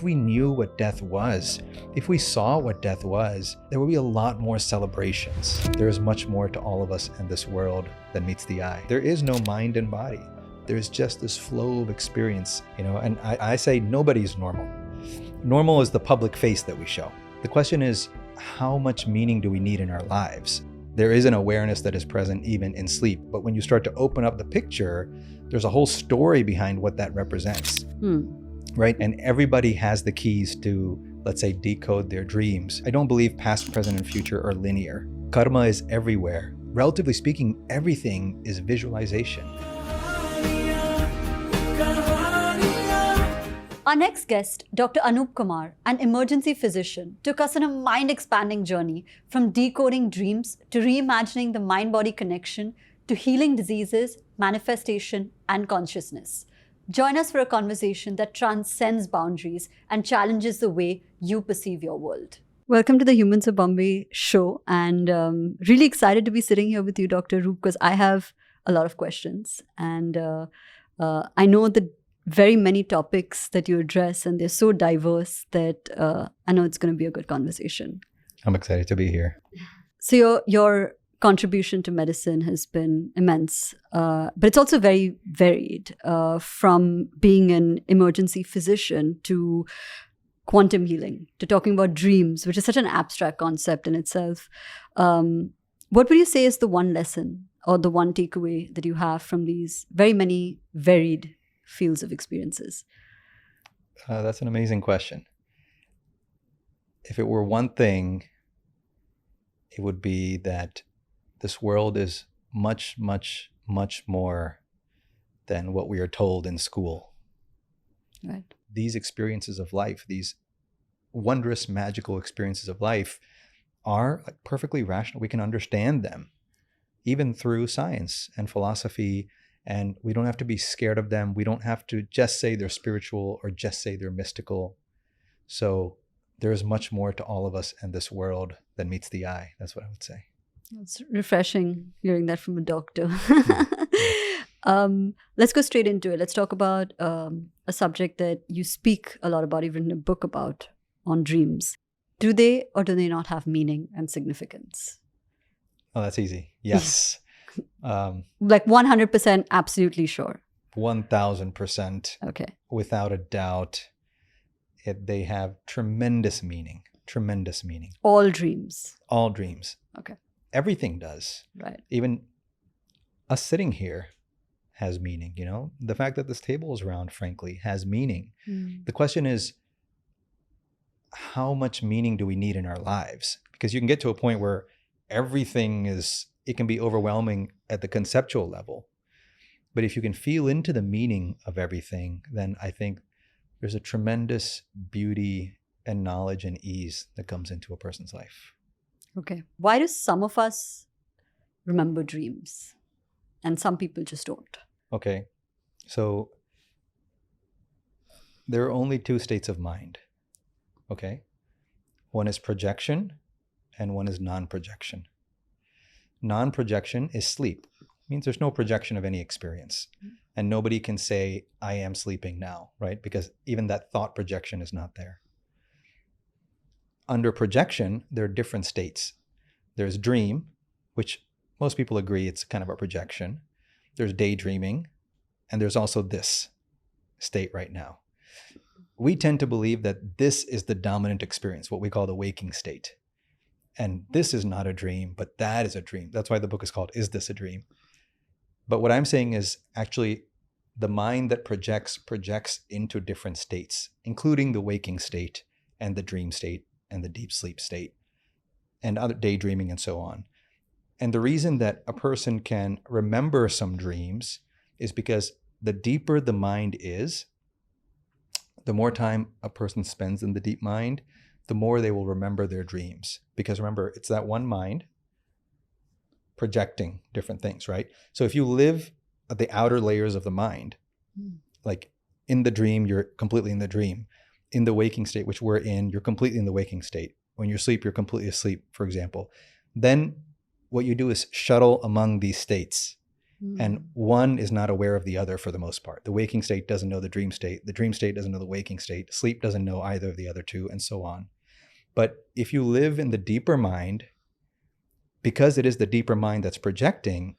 If we knew what death was, if we saw what death was, there would be a lot more celebrations. There is much more to all of us in this world than meets the eye. There is no mind and body. There's just this flow of experience, and I say nobody's normal. Normal is the public face that we show. The question is, how much meaning do we need in our lives? There is an awareness that is present even in sleep, but when you start to open up the picture, there's a whole story behind what that represents, right? And everybody has the keys to, let's say, decode their dreams. I don't believe past, present, and future are linear. Karma is everywhere. Relatively speaking, everything is visualization. Our next guest, Dr. Anoop Kumar, an emergency physician, took us on a mind-expanding journey from decoding dreams to reimagining the mind-body connection to healing diseases, manifestation, and consciousness. Join us for a conversation that transcends boundaries and challenges the way you perceive your world. Welcome to the Humans of Bombay show, and really excited to be sitting here with you, Dr. Roop, because I have a lot of questions, and I know the very many topics that you address, and they're so diverse that I know it's going to be a good conversation. I'm excited to be here. So your contribution to medicine has been immense, but it's also very varied, from being an emergency physician to quantum healing, to talking about dreams, which is such an abstract concept in itself. What would you say is the one lesson or the one takeaway that you have from these very many varied fields of experiences? That's an amazing question. If it were one thing, it would be that this world is much, much, much more than what we are told in school. Right. These experiences of life, these wondrous, magical experiences of life are perfectly rational. We can understand them, even through science and philosophy. And we don't have to be scared of them. We don't have to just say they're spiritual or just say they're mystical. So there is much more to all of us in this world than meets the eye. That's what I would say. It's refreshing hearing that from a doctor. Let's go straight into it. Let's talk about a subject that you speak a lot about, you've written a book about, on dreams. Do they or do they not have meaning and significance? Oh, that's easy. Yes. Like 100% absolutely sure. 1000%. Okay. Without a doubt, they have tremendous meaning. Tremendous meaning. All dreams. All dreams. Okay. Everything does. Right. Even us sitting here has meaning, The fact that this table is round, frankly, has meaning. The question is, how much meaning do we need in our lives? Because you can get to a point where everything it can be overwhelming at the conceptual level. But if you can feel into the meaning of everything, then I think there's a tremendous beauty and knowledge and ease that comes into a person's life. Okay. Why do some of us remember dreams and some people just don't? Okay. So there are only two states of mind. Okay. One is projection and one is non-projection. Non-projection is sleep. It means there's no projection of any experience. And nobody can say, I am sleeping now, right? Because even that thought projection is not there. Under projection, there are different states. There's dream, which most people agree it's kind of a projection. There's daydreaming, and there's also this state right now. We tend to believe that this is the dominant experience, what we call the waking state. And this is not a dream, but that is a dream. That's why the book is called, Is This a Dream? But what I'm saying is actually the mind that projects into different states, including the waking state and the dream state and the deep sleep state and other daydreaming and so on. And the reason that a person can remember some dreams is because the deeper the mind is, the more time a person spends in the deep mind, the more they will remember their dreams. Because remember, it's that one mind projecting different things, right? So if you live at the outer layers of the mind, like in the dream, you're completely in the dream. In the waking state, which we're in, you're completely in the waking state. When you're asleep, you're completely asleep, for example. Then what you do is shuttle among these states. And one is not aware of the other for the most part. The waking state doesn't know the dream state. The dream state doesn't know the waking state. Sleep doesn't know either of the other two, and so on. But if you live in the deeper mind, because it is the deeper mind that's projecting,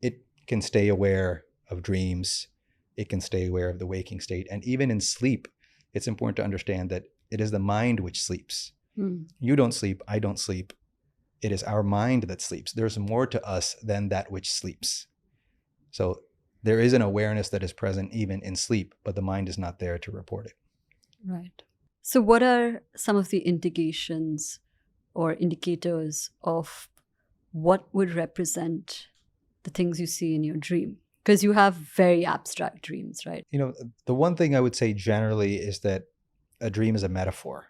it can stay aware of dreams. It can stay aware of the waking state. And even in sleep, it's important to understand that it is the mind which sleeps. You don't sleep. I don't sleep. It is our mind that sleeps. There's more to us than that which sleeps. So there is an awareness that is present even in sleep, but the mind is not there to report it. Right. So what are some of the indications or indicators of what would represent the things you see in your dream? Because you have very abstract dreams, right? You know, the one thing I would say generally is that a dream is a metaphor.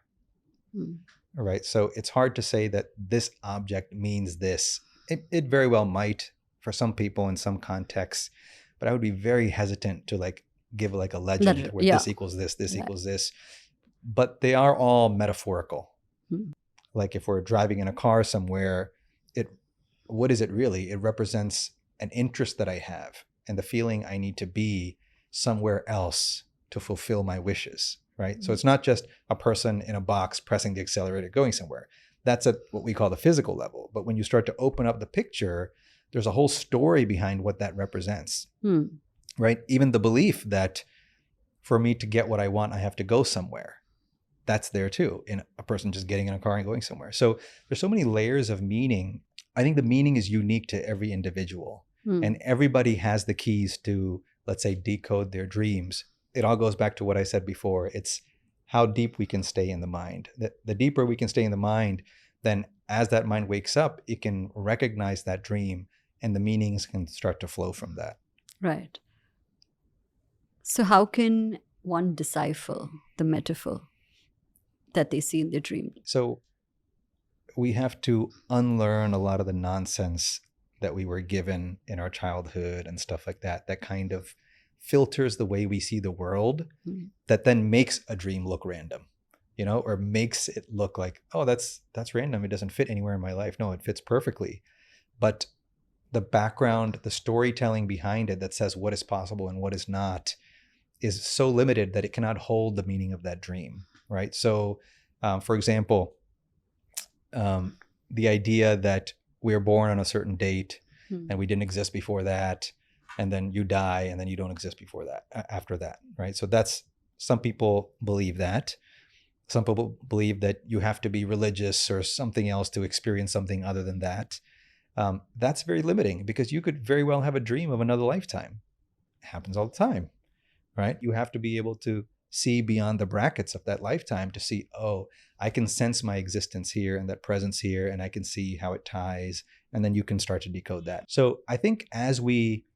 Right? So it's hard to say that this object means this. It very well might for some people in some contexts, but I would be very hesitant to like give like a legend where this equals this equals this. But they are all metaphorical. Like if we're driving in a car somewhere, what is it really? It represents an interest that I have and the feeling I need to be somewhere else to fulfill my wishes. Right? So it's not just a person in a box pressing the accelerator going somewhere. That's at what we call the physical level. But when you start to open up the picture, there's a whole story behind what that represents. Right? Even the belief that for me to get what I want, I have to go somewhere. That's there too, in a person just getting in a car and going somewhere. So there's so many layers of meaning. I think the meaning is unique to every individual. And everybody has the keys to, let's say, decode their dreams. It all goes back to what I said before. It's how deep we can stay in the mind. The deeper we can stay in the mind, then as that mind wakes up, it can recognize that dream and the meanings can start to flow from that. Right. So how can one decipher the metaphor that they see in their dream? So we have to unlearn a lot of the nonsense that we were given in our childhood and stuff like that, that kind of filters the way we see the world, that then makes a dream look random, you know, or makes it look like, oh, that's random. It doesn't fit anywhere in my life. No, it fits perfectly. But the background, the storytelling behind it that says what is possible and what is not is so limited that it cannot hold the meaning of that dream, right? So, for example, the idea that we're born on a certain date and we didn't exist before that, and then you die and then you don't exist before that, after that, right? So that's, some people believe that. Some people believe that you have to be religious or something else to experience something other than that. That's very limiting because you could very well have a dream of another lifetime. It happens all the time, right? You have to be able to see beyond the brackets of that lifetime to see, oh, I can sense my existence here and that presence here, and I can see how it ties, and then you can start to decode that. So I think as we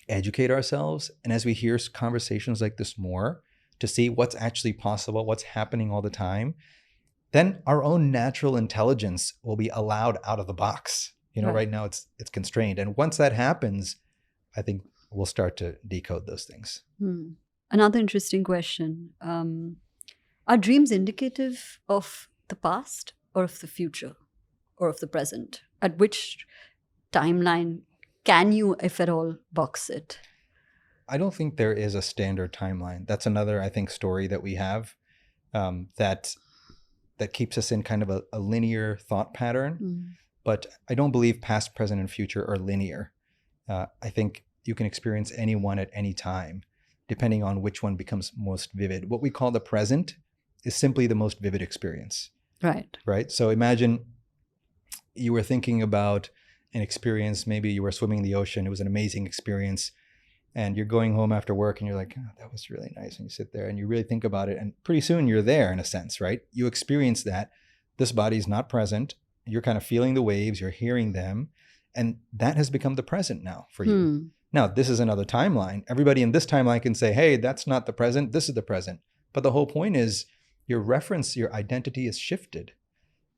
educate ourselves and as we hear conversations like this more to see what's actually possible, what's happening all the time, then our own natural intelligence will be allowed out of the box. You know, right now it's constrained. And once that happens, I think we'll start to decode those things. Another interesting question. Are dreams indicative of the past or of the future or of the present? At which timeline can you, if at all, box it? I don't think there is a standard timeline. That's another, I think, story that we have that keeps us in kind of a linear thought pattern. But I don't believe past, present, and future are linear. I think you can experience any one at any time, depending on which one becomes most vivid. What we call the present is simply the most vivid experience. Right. So imagine you were thinking about an experience, maybe you were swimming in the ocean, it was an amazing experience, and you're going home after work and you're like, oh, that was really nice. And you sit there and you really think about it, and pretty soon you're there in a sense, right? You experience that. This body is not present. You're kind of feeling the waves, you're hearing them, and that has become the present now for you. Now, this is another timeline. Everybody in this timeline can say, hey, that's not the present, this is the present. But the whole point is your reference, your identity is shifted.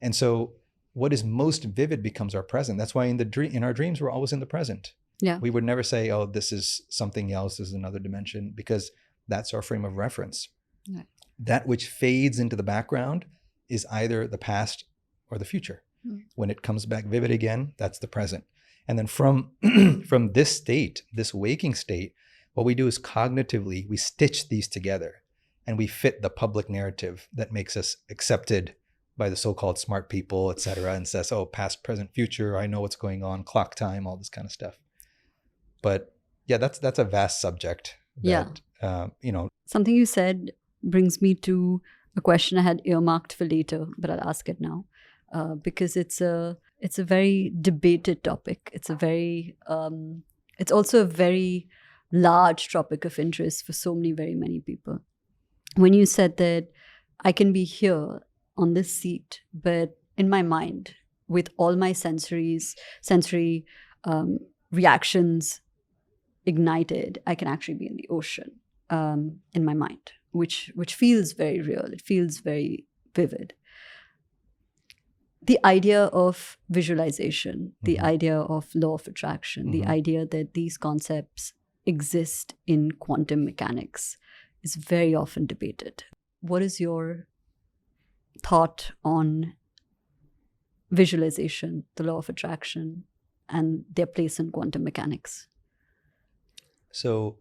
And so what is most vivid becomes our present. That's why in our dreams, we're always in the present. We would never say, oh, this is something else, this is another dimension, because that's our frame of reference. That which fades into the background is either the past or the future. When it comes back vivid again, that's the present. And then from from this state, this waking state, what we do is cognitively we stitch these together and we fit the public narrative that makes us accepted by the so-called smart people, et cetera, and says, oh, past, present, future, I know what's going on, clock time, all this kind of stuff. But yeah, that's a vast subject that, Something you said brings me to a question I had earmarked for later, but I'll ask it now because it's a very debated topic. It's also a very large topic of interest for so many, very many people. When you said that I can be here on this seat, but in my mind, with all my sensory reactions ignited, I can actually be in the ocean in my mind, which feels very real. It feels very vivid. The idea of visualization, the idea of law of attraction, the idea that these concepts exist in quantum mechanics is very often debated. What is your thought on visualization, the law of attraction, and their place in quantum mechanics? So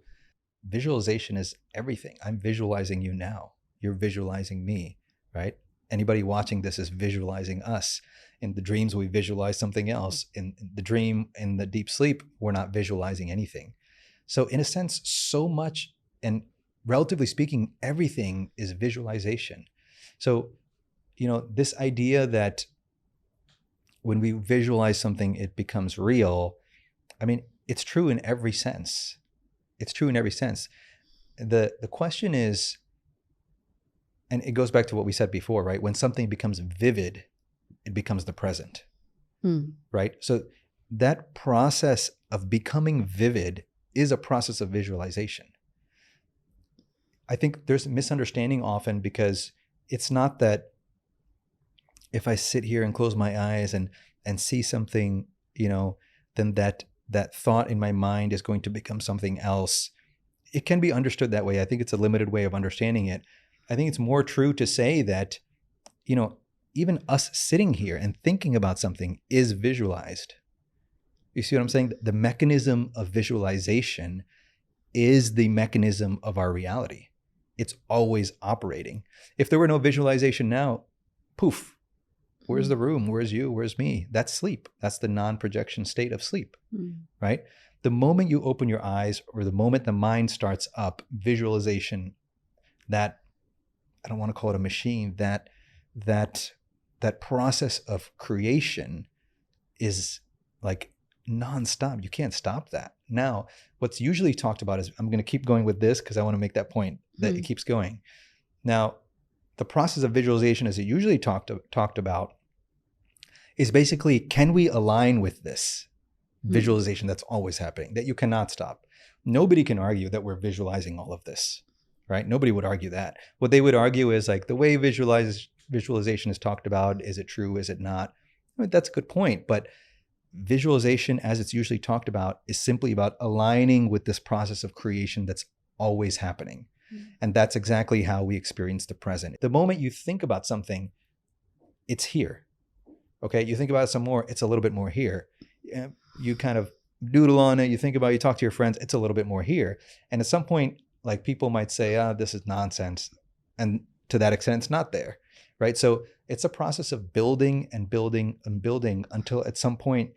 visualization is everything. I'm visualizing you now. You're visualizing me, right? Anybody watching this is visualizing us. In the dreams, we visualize something else. In the dream, in the deep sleep, we're not visualizing anything. So in a sense, so much, and relatively speaking, everything is visualization. So, this idea that when we visualize something, it becomes real. I mean, it's true in every sense. It's true in every sense. The question is, and it goes back to what we said before, right? When something becomes vivid, it becomes the present, right? So that process of becoming vivid is a process of visualization. I think there's a misunderstanding often because it's not that if I sit here and close my eyes and see something, then that thought in my mind is going to become something else. It can be understood that way. I think it's a limited way of understanding it. I think it's more true to say that, even us sitting here and thinking about something is visualized. You see what I'm saying? The mechanism of visualization is the mechanism of our reality. It's always operating. If there were no visualization now, poof, where's the room? Where's you? Where's me? That's sleep. That's the non-projection state of sleep, right? The moment you open your eyes or the moment the mind starts up, visualization, that, I don't want to call it a machine, that process of creation is like nonstop. You can't stop that. Now, what's usually talked about is, I'm going to keep going with this because I want to make that point that it keeps going. Now, the process of visualization, as it usually talked about, is basically, can we align with this visualization that's always happening, that you cannot stop? Nobody can argue that we're visualizing all of this, right? Nobody would argue that. What they would argue is like, the way visualization is talked about, is it true? Is it not? I mean, that's a good point, but visualization, as it's usually talked about, is simply about aligning with this process of creation that's always happening. And that's exactly how we experience the present. The moment you think about something, it's here. Okay, you think about it some more, it's a little bit more here. You kind of doodle on it, you think about it, you talk to your friends, it's a little bit more here. And at some point, like, people might say, this is nonsense. And to that extent, it's not there, right? So it's a process of building and building and building until at some point,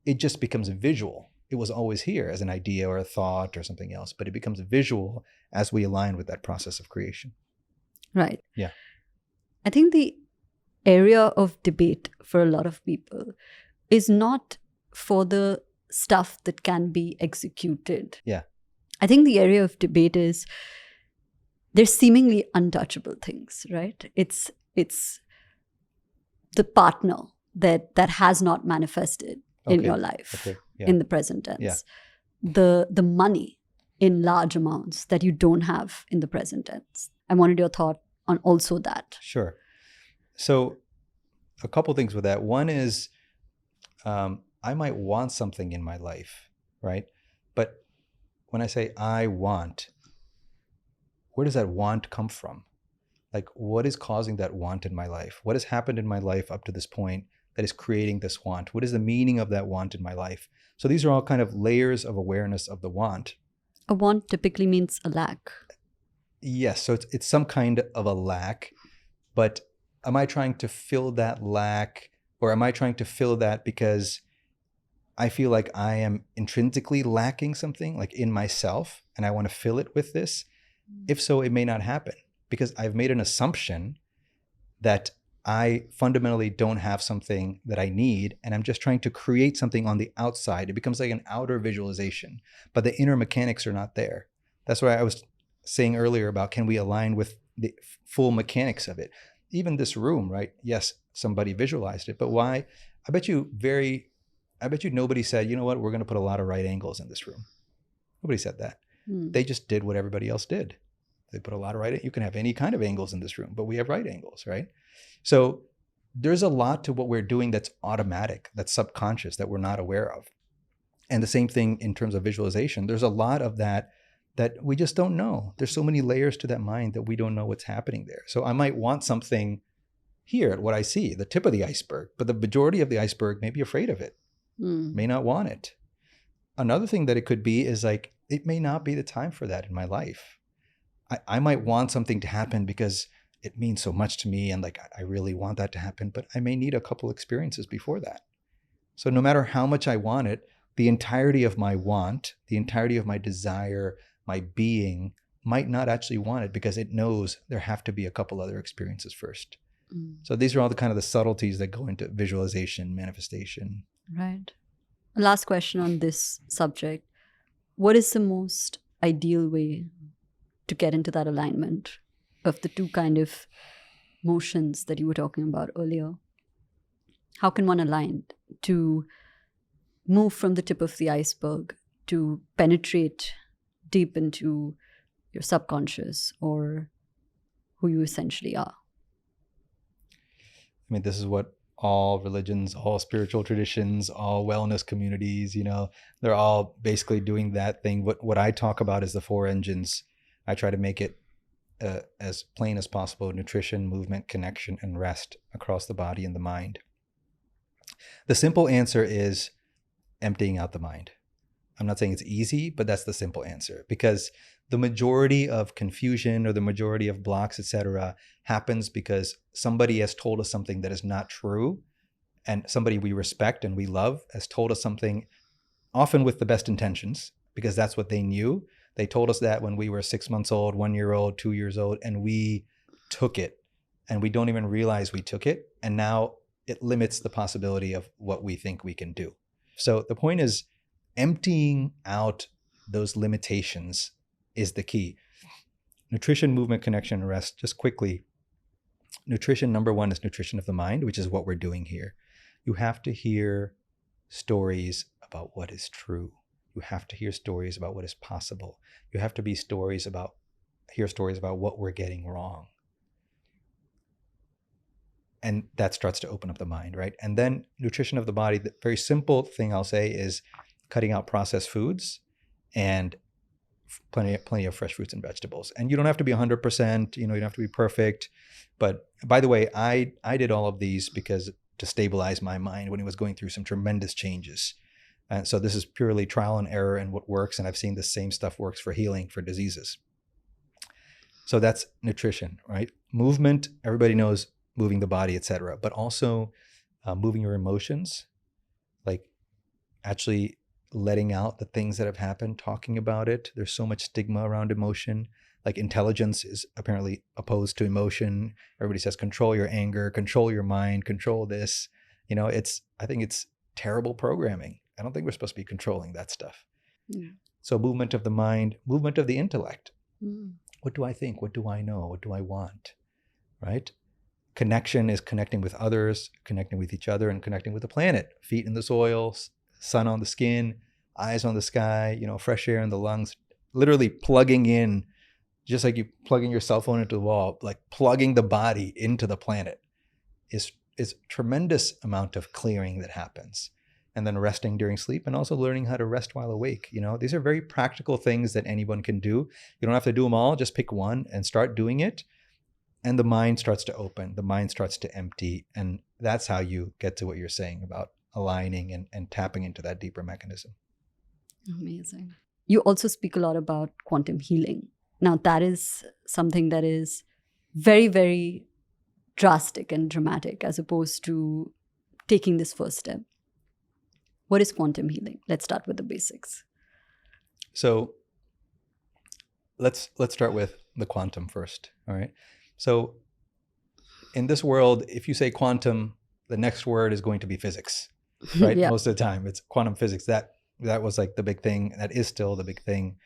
it just becomes visual. It was always here as an idea or a thought or something else, but it becomes visual as we align with that process of creation. Right. Yeah. I think the area of debate for a lot of people is not for the stuff that can be executed. Yeah. I think the area of debate is, there's seemingly untouchable things, right? It's the partner that has not manifested in your life, in the present tense. The money in large amounts that you don't have in the present tense. I wanted your thought on also that. Sure. So a couple things with that. One is, I might want something in my life, right? But when I say I want, where does that want come from? Like, what is causing that want in my life? What has happened in my life up to this point that is creating this want? What is the meaning of that want in my life? So these are all kind of layers of awareness of the want. A want typically means a lack. Yes, so it's some kind of a lack, but am I trying to fill that lack, or am I trying to fill that because I feel like I am intrinsically lacking something like in myself and I want to fill it with this? If so, it may not happen because I've made an assumption that I fundamentally don't have something that I need, and I'm just trying to create something on the outside. It becomes like an outer visualization, but the inner mechanics are not there. That's why I was saying earlier about, can we align with the full mechanics of it? Even this room, right? Yes, somebody visualized it, but why? I bet you nobody said, you know what, we're going to put a lot of right angles in this room. Nobody said that. They just did what everybody else did. They put a lot of right. You can have any kind of angles in this room, but we have right angles, right? So there's a lot to what we're doing that's automatic, that's subconscious, that we're not aware of. And the same thing in terms of visualization. There's a lot of that we just don't know. There's so many layers to that mind that we don't know what's happening there. So I might want something here at what I see, the tip of the iceberg, but the majority of the iceberg may be afraid of it, may not want it. Another thing that it could be is like, it may not be the time for that in my life. I might want something to happen because it means so much to me and like I really want that to happen, but I may need a couple experiences before that. So no matter how much I want it, the entirety of my want, the entirety of my desire, my being might not actually want it because it knows there have to be a couple other experiences first. So these are all the kind of the subtleties that go into visualization, manifestation. Right. Last question on this subject. What is the most ideal way to get into that alignment of the two kind of motions that you were talking about earlier? How can one align to move from the tip of the iceberg to penetrate deep into your subconscious or who you essentially are? I mean, this is what all religions, all spiritual traditions, all wellness communities, they're all basically doing that thing. What I talk about is the four engines. I try to make it as plain as possible: nutrition, movement, connection, and rest across the body and the mind. The simple answer is emptying out the mind. I'm not saying it's easy, but that's the simple answer, because the majority of confusion or the majority of blocks, etc., happens because somebody has told us something that is not true, and somebody we respect and we love has told us something, often with the best intentions, because that's what they knew. They told us that when we were 6 months old, 1 year old, 2 years old, and we took it, and we don't even realize we took it, and now it limits the possibility of what we think we can do. So the point is, emptying out those limitations is the key. Nutrition, movement, connection, and rest. Just quickly, nutrition, number one, is nutrition of the mind, which is what we're doing here. You have to hear stories about what is true. You have to hear stories about what is possible. You have to hear stories about what we're getting wrong. And that starts to open up the mind, right? And then nutrition of the body, the very simple thing I'll say is cutting out processed foods and plenty of fresh fruits and vegetables. And you don't have to be 100%, you don't have to be perfect. But by the way, I did all of these because to stabilize my mind when it was going through some tremendous changes. And so this is purely trial and error and what works. And I've seen the same stuff works for healing, for diseases. So that's nutrition, right? Movement, everybody knows moving the body, etc. But also moving your emotions, like actually letting out the things that have happened, talking about it. There's so much stigma around emotion. Like intelligence is apparently opposed to emotion. Everybody says, control your anger, control your mind, control this. I think it's terrible programming. I don't think we're supposed to be controlling that stuff. Yeah. So movement of the mind, movement of the intellect. What do I think? What do I know? What do I want? Right? Connection is connecting with others, connecting with each other, and connecting with the planet. Feet in the soil, sun on the skin, eyes on the sky, fresh air in the lungs. Literally plugging in, just like you plugging your cell phone into the wall, like plugging the body into the planet is tremendous amount of clearing that happens. And then resting during sleep, and also learning how to rest while awake. These are very practical things that anyone can do. You don't have to do them all, just pick one and start doing it. and the mind starts to open, the mind starts to empty. And that's how you get to what you're saying about aligning and tapping into that deeper mechanism. Amazing. You also speak a lot about quantum healing. Now, that is something that is very, very drastic and dramatic as opposed to taking this first step. What is quantum healing? Let's start with the basics. So let's start with the quantum first. All right. So in this world, if you say quantum, the next word is going to be physics, right? Yeah. Most of the time it's quantum physics. That was like the big thing. That is still the big thing.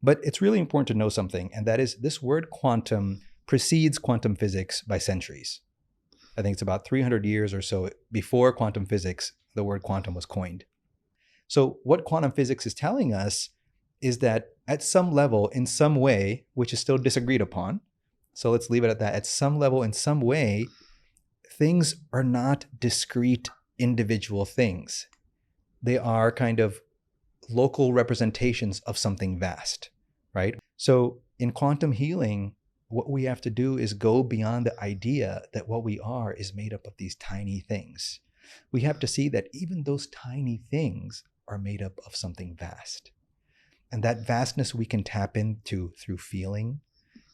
But it's really important to know something, and that is this word quantum precedes quantum physics by centuries. I think it's about 300 years or so before quantum physics, the word quantum was coined. So what quantum physics is telling us is that at some level, in some way, which is still disagreed upon, so let's leave it at that, at some level, in some way, things are not discrete individual things. They are kind of local representations of something vast, right? So in quantum healing, what we have to do is go beyond the idea that what we are is made up of these tiny things. We have to see that even those tiny things are made up of something vast. And that vastness we can tap into through feeling.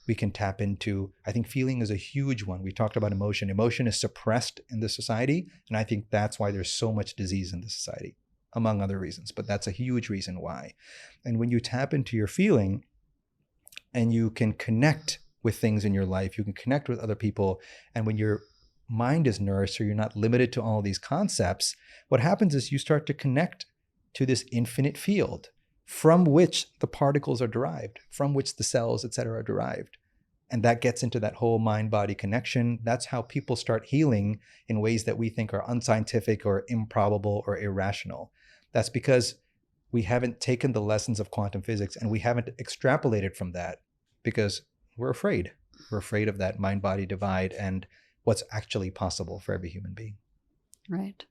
We can tap into, I think feeling is a huge one. We talked about emotion. Emotion is suppressed in this society. And I think that's why there's so much disease in this society, among other reasons. But that's a huge reason why. And when you tap into your feeling and you can connect with things in your life, you can connect with other people. And when your mind is nourished, so you're not limited to all these concepts, what happens is you start to connect to this infinite field from which the particles are derived, from which the cells, etc., are derived. And that gets into that whole mind-body connection. That's how people start healing in ways that we think are unscientific or improbable or irrational. That's because we haven't taken the lessons of quantum physics and we haven't extrapolated from that because we're afraid. We're afraid of that mind-body divide and what's actually possible for every human being. Right.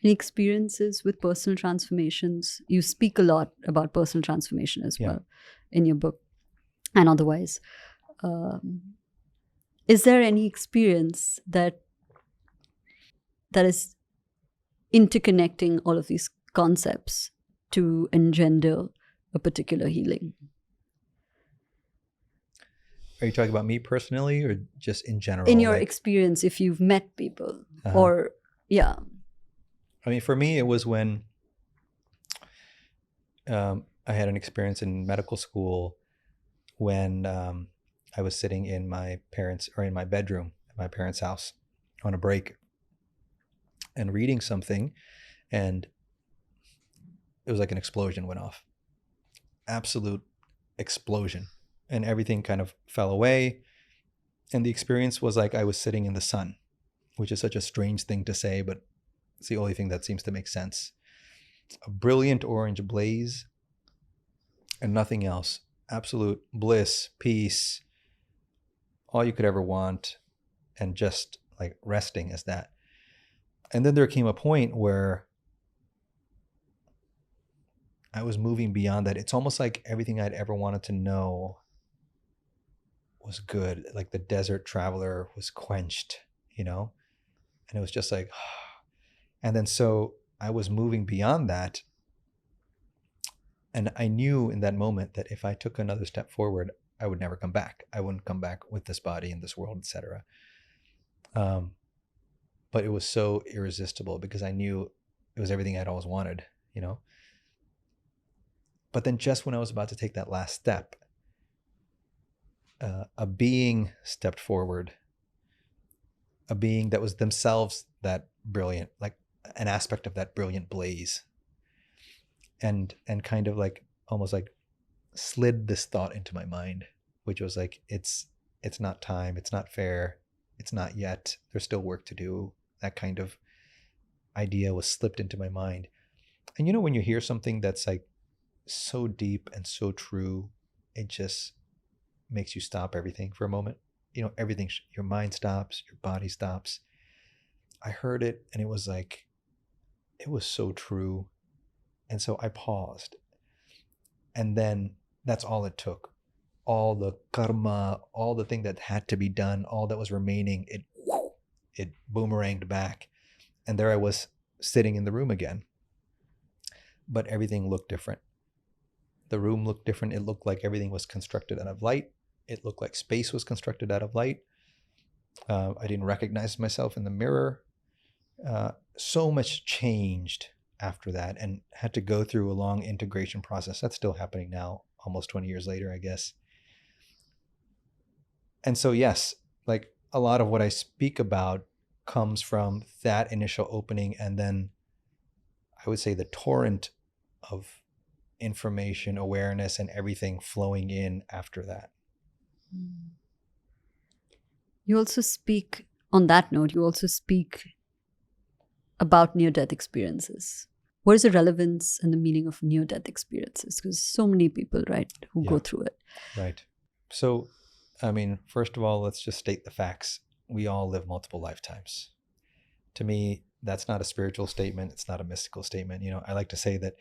Any experiences with personal transformations? You speak a lot about personal transformation as well in your book and otherwise. Is there any experience that is interconnecting all of these concepts to engender a particular healing? Are you talking about me personally or just in general? In your experience, if you've met people or, yeah. I mean, for me, it was when I had an experience in medical school when I was sitting in my bedroom at my parents' house on a break and reading something, and it was like an explosion went off. Absolute explosion. And everything kind of fell away. And the experience was like I was sitting in the sun, which is such a strange thing to say, but it's the only thing that seems to make sense. A brilliant orange blaze and nothing else. Absolute bliss, peace, all you could ever want, and just like resting as that. And then there came a point where I was moving beyond that. It's almost like everything I'd ever wanted to know was good. Like the desert traveler was quenched, you know? And it was just like, and then so I was moving beyond that. And I knew in that moment that if I took another step forward, I would never come back. I wouldn't come back with this body in this world, etc. But it was so irresistible because I knew it was everything I'd always wanted, you know? But then just when I was about to take that last step, a being stepped forward, a being that was themselves that brilliant, like an aspect of that brilliant blaze, and kind of like almost like slid this thought into my mind, which was like, it's not time, it's not fair, it's not yet, there's still work to do. That kind of idea was slipped into my mind. And you know, when you hear something that's like so deep and so true, it just makes you stop everything for a moment. You know, everything, your mind stops, your body stops. I heard it and it was like, it was so true. And so I paused. And then that's all it took. all the karma, all the thing that had to be done, all that was remaining, it boomeranged back. And there I was sitting in the room again. But everything looked different. The room looked different. It looked like everything was constructed out of light. It looked like space was constructed out of light. I didn't recognize myself in the mirror. So much changed after that and had to go through a long integration process. That's still happening now, almost 20 years later, I guess. And so, yes, like a lot of what I speak about comes from that initial opening, and then I would say the torrent of information, awareness, and everything flowing in after that. You also speak, on that note, you also speak about near-death experiences. What is the relevance and the meaning of near-death experiences? Because so many people, right, who go through it. Right. So, I mean, first of all, let's just state the facts. We all live multiple lifetimes. To me, that's not a spiritual statement. It's not a mystical statement. You know, I like to say that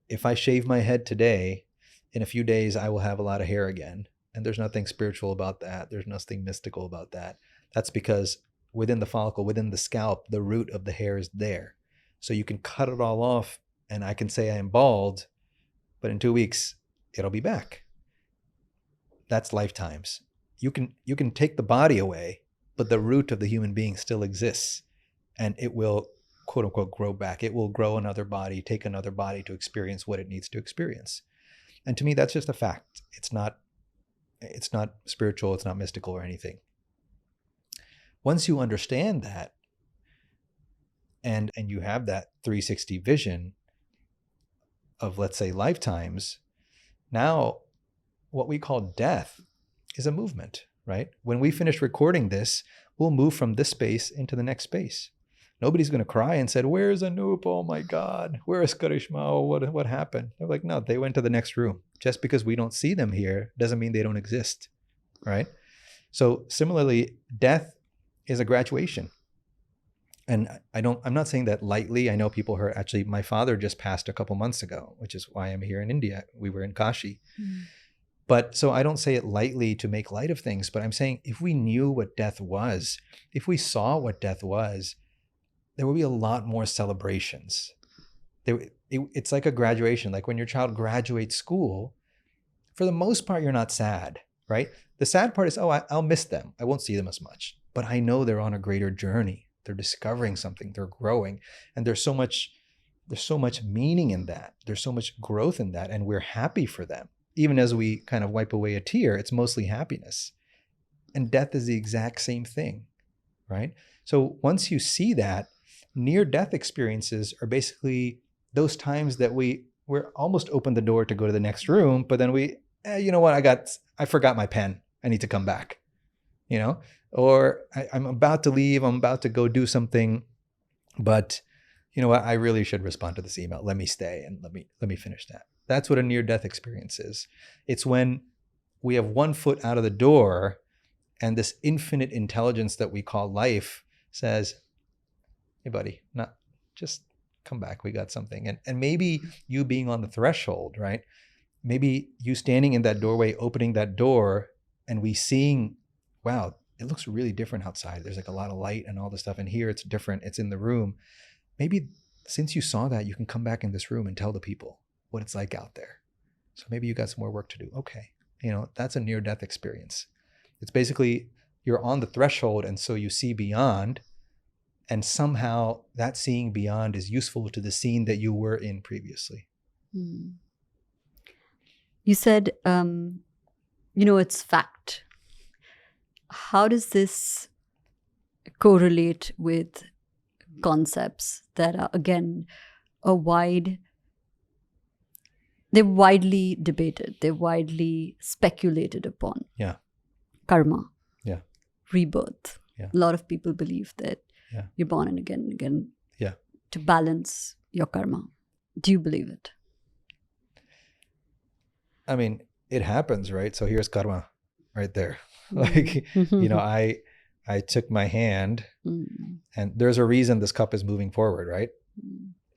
if I shave my head today, in a few days, I will have a lot of hair again. And there's nothing spiritual about that. There's nothing mystical about that. That's because within the follicle, within the scalp, the root of the hair is there. So you can cut it all off and I can say I am bald, but in 2 weeks, it'll be back. That's lifetimes. You can take the body away, but the root of the human being still exists, and it will, quote unquote, grow back. It will grow another body, take another body to experience what it needs to experience. And to me, that's just a fact. It's not spiritual, it's not mystical or anything. Once you understand that, and you have that 360 vision of, let's say, lifetimes, now what we call death is a movement, right? When we finish recording this, we'll move from this space into the next space. Nobody's going to cry and said, "Where's Anoop? Oh my God, where is Karishma? Oh, what happened?" They're like, no, they went to the next room. Just because we don't see them here doesn't mean they don't exist, right? So similarly, death is a graduation. And I'm not saying that lightly. I know people heard, actually, my father just passed a couple months ago, which is why I'm here in India. We were in Kashi. But so I don't say it lightly to make light of things, but I'm saying if we knew what death was, if we saw what death was, there would be a lot more celebrations. It's like a graduation. Like when your child graduates school, for the most part, you're not sad, right? The sad part is, I'll miss them. I won't see them as much, but I know they're on a greater journey. They're discovering something, they're growing. And there's so much meaning in that. There's so much growth in that. And we're happy for them. Even as we kind of wipe away a tear, it's mostly happiness. And death is the exact same thing, right? So once you see that, near-death experiences are basically those times that we're almost opened the door to go to the next room, but then you know what, I forgot my pen. I need to come back, you know? Or I'm about to leave, I'm about to go do something, but you know what, I really should respond to this email. Let me stay and let me finish that. That's what a near-death experience is. It's when we have one foot out of the door and this infinite intelligence that we call life says, "Hey buddy, just come back. We got something." And maybe you being on the threshold, right? Maybe you standing in that doorway, opening that door, and we seeing, wow, it looks really different outside. There's like a lot of light and all this stuff. And here it's different. It's in the room. Maybe since you saw that, you can come back in this room and tell the people what it's like out there. So maybe you got some more work to do. Okay. You know, that's a near-death experience. It's basically you're on the threshold, and so you see beyond, and somehow that seeing beyond is useful to the scene that you were in previously. You said, it's fact. How does this correlate with concepts that are, again, they're widely debated, they're widely speculated upon? Yeah. Karma. Yeah. Rebirth. Yeah. A lot of people believe that you're born and again to balance your karma. Do you believe it? I mean, it happens, right? So here's karma right there. Like, you know, I took my hand and there's a reason this cup is moving forward, right?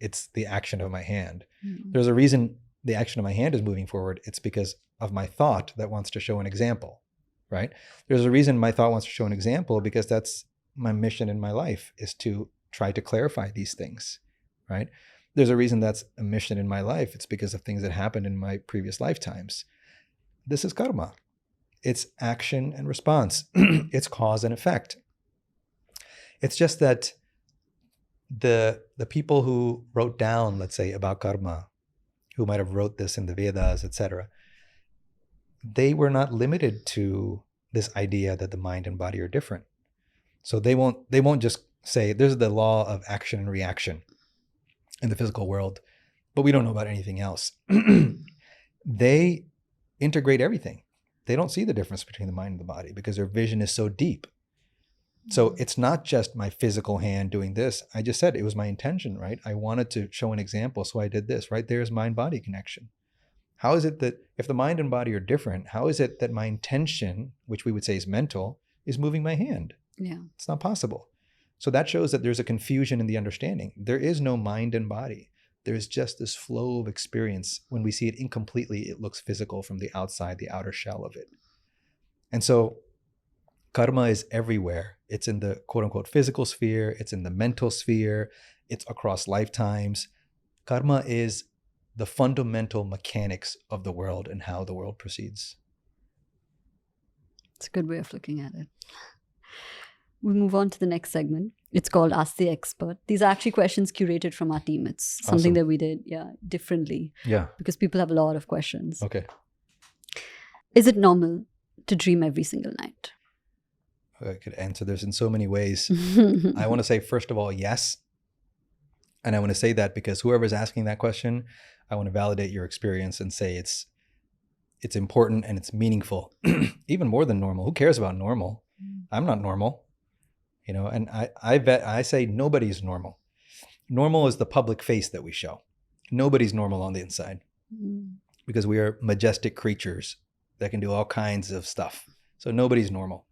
It's the action of my hand. There's a reason the action of my hand is moving forward. It's because of my thought that wants to show an example, right? There's a reason my thought wants to show an example, because that's my mission in my life, is to try to clarify these things, right? There's a reason that's a mission in my life. It's because of things that happened in my previous lifetimes. This is karma. It's action and response. It's cause and effect. It's just that the people who wrote down, let's say, about karma, who might have wrote this in the Vedas, etc., they were not limited to this idea that the mind and body are different. So they won't just say there's the law of action and reaction in the physical world, but we don't know about anything else. They integrate everything. They don't see the difference between the mind and the body because their vision is so deep. So it's not just my physical hand doing this. I just said it was my intention, right? I wanted to show an example, so I did this. Right there's mind-body connection. How is it that if the mind and body are different, how is it that my intention, which we would say is mental, is moving my hand? Yeah. It's not possible. So that shows that there's a confusion in the understanding. There is no mind and body. There's just this flow of experience. When we see it incompletely, it looks physical from the outside, the outer shell of it. And so karma is everywhere. It's in the quote unquote physical sphere. It's in the mental sphere. It's across lifetimes. Karma is the fundamental mechanics of the world and how the world proceeds. It's a good way of looking at it. We move on to the next segment. It's called Ask the Expert. These are actually questions curated from our team. It's something Awesome. that we did, differently. Yeah. Because people have a lot of questions. Okay. Is it normal to dream every single night? I could answer this in so many ways. I want to say, first of all, yes. And I want to say that because whoever's asking that question, I want to validate your experience and say it's important and it's meaningful, even more than normal. Who cares about normal? I'm not normal, and I say nobody's normal. Normal is the public face that we show. Nobody's normal on the inside because we are majestic creatures that can do all kinds of stuff. So nobody's normal.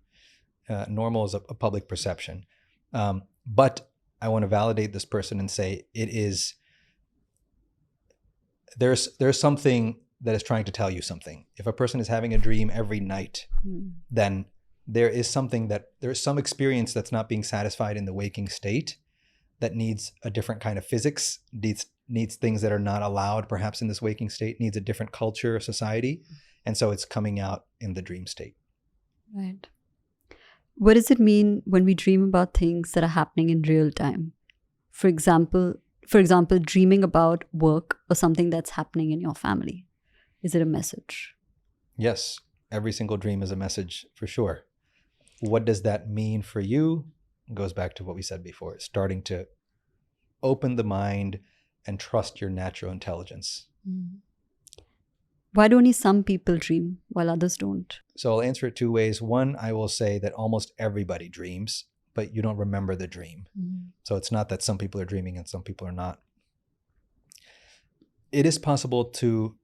Normal is a public perception. But I want to validate this person and say there's something that is trying to tell you something. If a person is having a dream every night, then there's some experience that's not being satisfied in the waking state that needs a different kind of physics, needs things that are not allowed perhaps in this waking state, needs a different culture or society. And so it's coming out in the dream state. Right. What does it mean when we dream about things that are happening in real time? For example, dreaming about work or something that's happening in your family. Is it a message? Yes. Every single dream is a message for sure. What does that mean for you? It goes back to what we said before. It's starting to open the mind and trust your natural intelligence. Why do only some people dream while others don't? So I'll answer it two ways. One, I will say that almost everybody dreams, but you don't remember the dream. So it's not that some people are dreaming and some people are not. It is possible to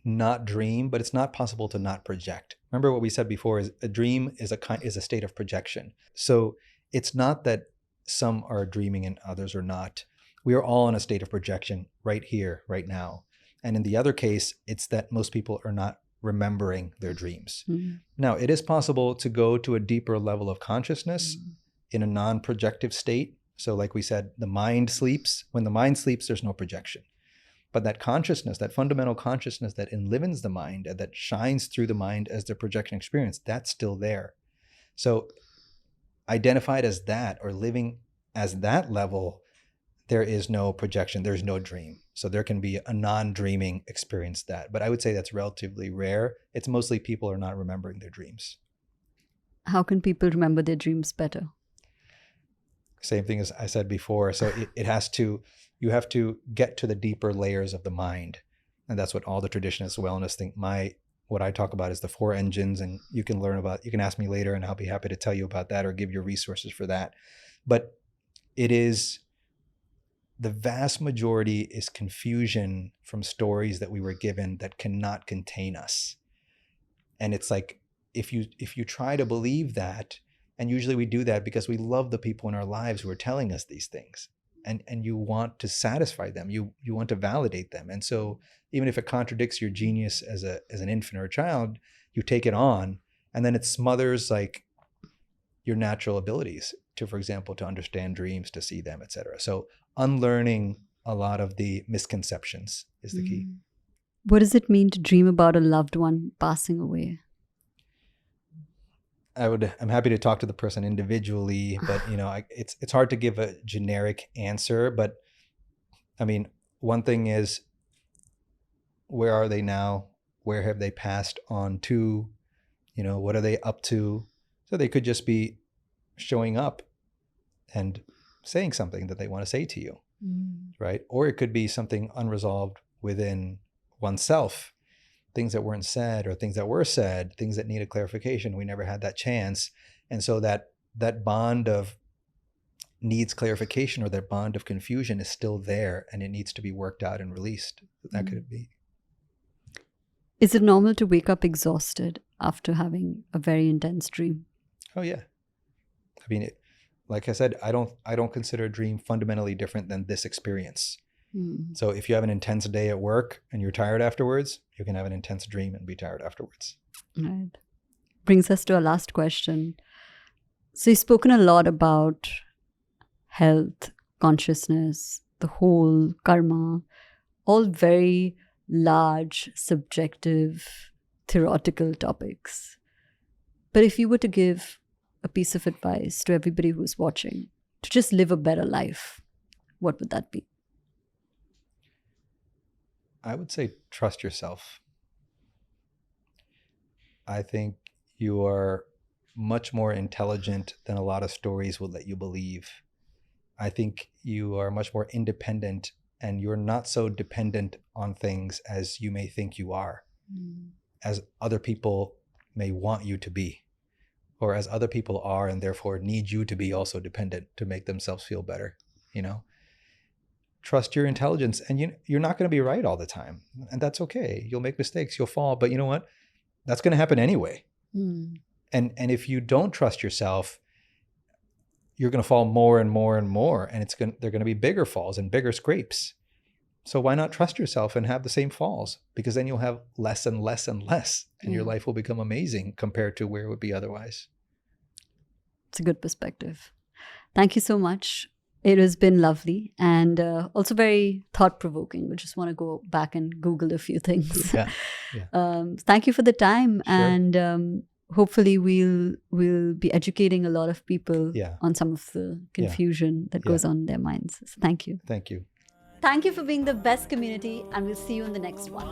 not dream, but it's not possible to not project. Remember what we said before, is a dream is a state of projection. So it's not that some are dreaming and others are not. We are all in a state of projection right here, right now. And in the other case, it's that most people are not remembering their dreams. Now, it is possible to go to a deeper level of consciousness in a non-projective state. So like we said, the mind sleeps. When the mind sleeps, there's no projection. But that consciousness, that fundamental consciousness that enlivens the mind and that shines through the mind as the projection experience, that's still there. So identified as that or living as that level, there is no projection, there's no dream. So there can be a non-dreaming experience that. But I would say that's relatively rare. It's mostly people are not remembering their dreams. How can people remember their dreams better? Same thing as I said before. So you have to get to the deeper layers of the mind. And that's what all the traditionalists, wellness think. What I talk about is the 4 engines, and you can ask me later and I'll be happy to tell you about that or give you resources for that. But the vast majority is confusion from stories that we were given that cannot contain us. And it's like, if you try to believe that, and usually we do that because we love the people in our lives who are telling us these things. and you want to satisfy them. You want to validate them. And so even if it contradicts your genius as an infant or a child, you take it on, and then it smothers like your natural abilities to, for example, to understand dreams, to see them, etc. So unlearning a lot of the misconceptions is the key. What does it mean to dream about a loved one passing away? I'm happy to talk to the person individually, but it's hard to give a generic answer. But I mean, one thing is, where are they now? Where have they passed on to? What are they up to? So they could just be showing up and saying something that they want to say to you, right? Or it could be something unresolved within oneself, things that weren't said or things that were said, things that needed clarification. We never had that chance. And so that bond of needs clarification, or that bond of confusion, is still there, and it needs to be worked out and released. That could be. Is it normal to wake up exhausted after having a very intense dream? Oh yeah. I mean, like I said, I don't consider a dream fundamentally different than this experience. So if you have an intense day at work and you're tired afterwards, you can have an intense dream and be tired afterwards. Right. Brings us to our last question. So you've spoken a lot about health, consciousness, the whole, karma, all very large, subjective, theoretical topics. But if you were to give a piece of advice to everybody who's watching to just live a better life, what would that be? I would say trust yourself. I think you are much more intelligent than a lot of stories will let you believe. I think you are much more independent, and you're not so dependent on things as you may think you are, as other people may want you to be, or as other people are and therefore need you to be also dependent to make themselves feel better. Trust your intelligence, and you're not going to be right all the time, and that's okay. You'll make mistakes, you'll fall, but you know what? That's going to happen anyway. And if you don't trust yourself, you're going to fall more and more and more, and they're going to be bigger falls and bigger scrapes. So why not trust yourself and have the same falls? Because then you'll have less and less and less, and your life will become amazing compared to where it would be otherwise. It's a good perspective. Thank you so much. It has been lovely, and also very thought-provoking. We just want to go back and Google a few things. Yeah. Thank you for the time, Sure. and hopefully we'll be educating a lot of people on some of the confusion that goes on in their minds. So thank you. Thank you. Thank you for being the best community, and we'll see you in the next one.